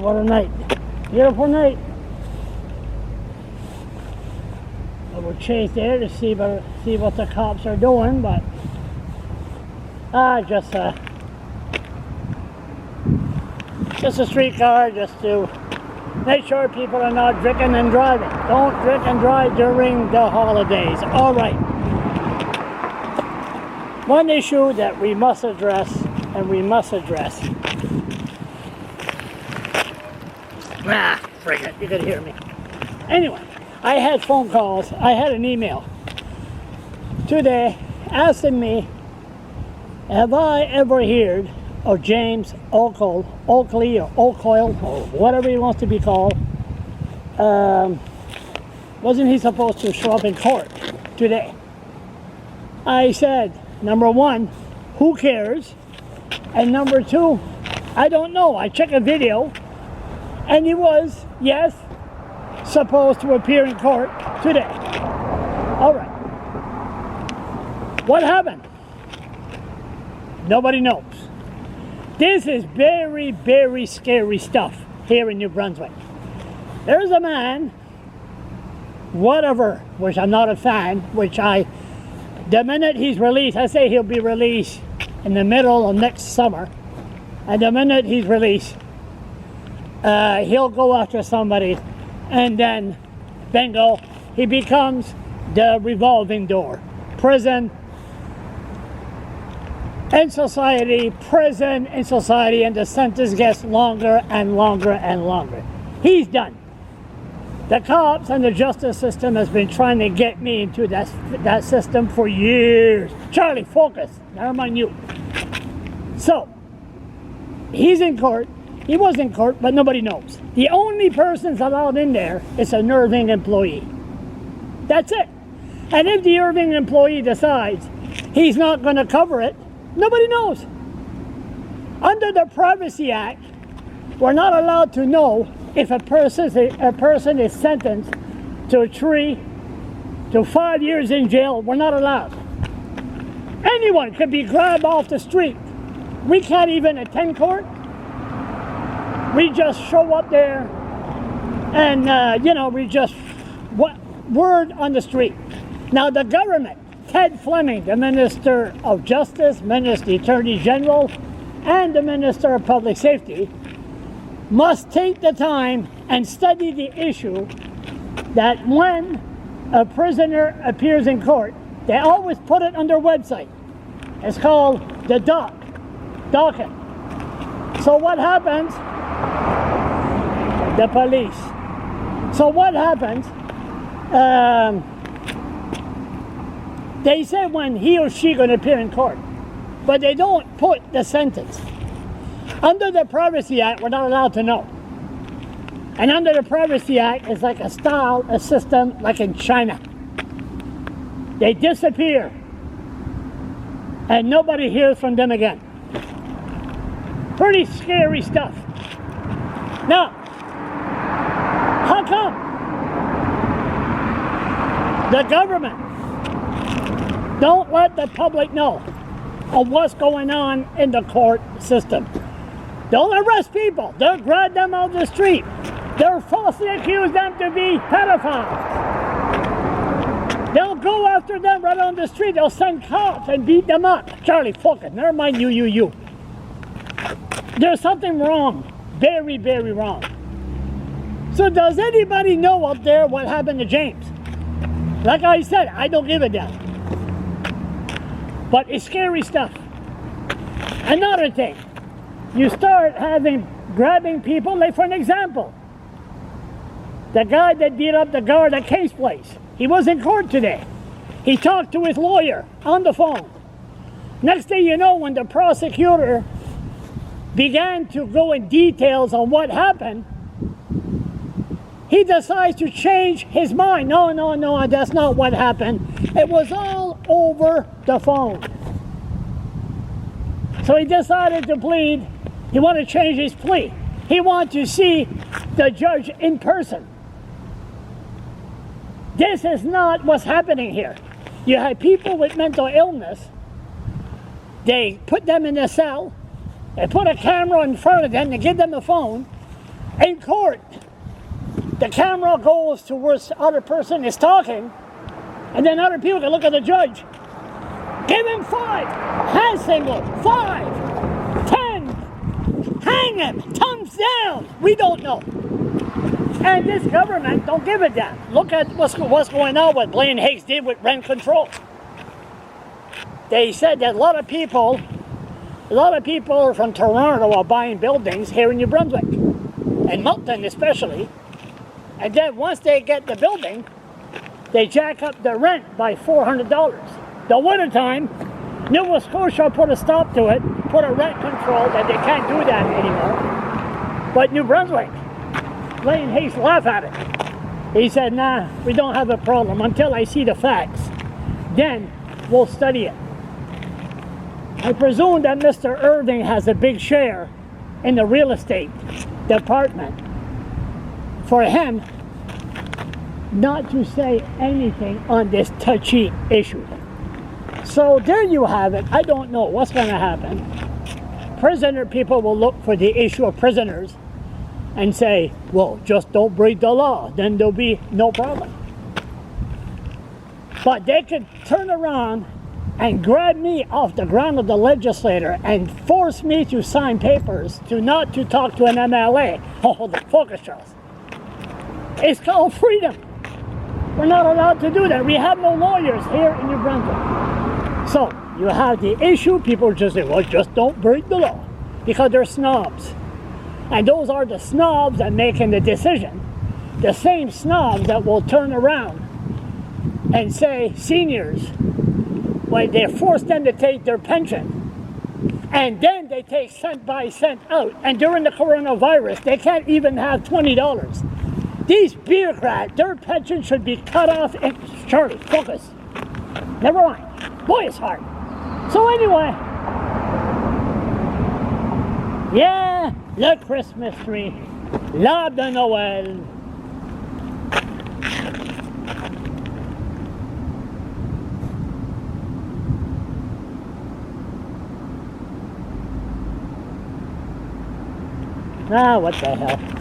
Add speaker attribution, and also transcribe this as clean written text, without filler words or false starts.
Speaker 1: What a night. Beautiful night. I will chase there to see what the cops are doing, but just a streetcar just to make sure people are not drinking and driving. Don't drink and drive during the holidays. All right. One issue that we must address, and we must address. Frig it, you could hear me. Anyway, I had phone calls, I had an email today asking me, have I ever heard of James Oickle, or whatever he wants to be called. Wasn't he supposed to show up in court today? I said, number one, who cares? And number two, I don't know. I checked a video, and he was, yes, supposed to appear in court today. All right. What happened? Nobody knows. This is very, very scary stuff here in New Brunswick. There's a man, whatever, which I'm not a fan, the minute he's released, I say he'll be released in the middle of next summer, and the minute he's released, he'll go after somebody, and then, bingo, he becomes the revolving door. Prison in society, prison in society, and the sentence gets longer and longer and longer. He's done. The cops and the justice system has been trying to get me into that system for years. Charlie, focus. Never mind you. So, he's in court. He was in court, but nobody knows. The only person's allowed in there is a Irving employee. That's it. And if the Irving employee decides he's not going to cover it, nobody knows. Under the Privacy Act, we're not allowed to know if a person is sentenced to 3 to 5 years in jail. We're not allowed. Anyone could be grabbed off the street. We can't even attend court. We just show up there and, we just, word on the street. Now the government, Ted Fleming, the Minister of Justice, the Attorney General, and the Minister of Public Safety, must take the time and study the issue that when a prisoner appears in court, they always put it on their website. It's called the docket. So what happens? The police. So what happens? They say when he or she going to appear in court, but they don't put the sentence. Under the Privacy Act, we're not allowed to know. And under the Privacy Act, it's like a system like in China. They disappear, and nobody hears from them again. Pretty scary stuff. Now, how come the government don't let the public know of what's going on in the court system? Don't arrest people. They'll grab them out the street. They'll falsely accuse them to be pedophiles. They'll go after them right on the street. They'll send cops and beat them up. Charlie, focus. Never mind you. There's something wrong. Very, very wrong. So does anybody know out there what happened to James? Like I said, I don't give a damn. But it's scary stuff. Another thing. You start grabbing people, like for an example, the guy that beat up the guard at King's Place, he was in court today. He talked to his lawyer on the phone. Next thing you know, when the prosecutor began to go in details on what happened, he decides to change his mind. No, that's not what happened. It was all over the phone. So he decided to plead. He wanted to change his plea. He wanted to see the judge in person. This is not what's happening here. You have people with mental illness. They put them in a cell. They put a camera in front of them. They give them a phone. In court, the camera goes to where the other person is talking, and then other people can look at the judge. Give him 5, hand signal, 5, 10, hang him, thumbs down. We don't know. And this government don't give a damn. Look at what's going on, what Blaine Higgs did with rent control. They said that a lot of people from Toronto are buying buildings here in New Brunswick, and Moncton especially. And then once they get the building, they jack up the rent by $400. The wintertime, Nova Scotia put a stop to it, put a rent control that they can't do that anymore. But New Brunswick, Blaine Higgs laughed at it. He said, nah, we don't have a problem until I see the facts. Then we'll study it. I presume that Mr. Irving has a big share in the real estate department. For him not to say anything on this touchy issue. So there you have it. I don't know what's going to happen. Prisoner people will look for the issue of prisoners and say, well, just don't break the law, then there'll be no problem. But they could turn around and grab me off the ground of the legislator and force me to sign papers to not to talk to an MLA. Oh, the focus, Charles. It's called freedom. We're not allowed to do that. We have no lawyers here in New Brunswick. So you have the issue, people just say, well, just don't break the law, because they're snobs. And those are the snobs that making the decision. The same snobs that will turn around and say seniors, when they force them to take their pension, and then they take cent by cent out, and during the coronavirus, they can't even have $20. These bureaucrats, their pension should be cut off. And Charlie, focus. Never mind. Boy, it's hard. So anyway, yeah, le Christmas tree, l'arbre de Noël. Ah, what the hell.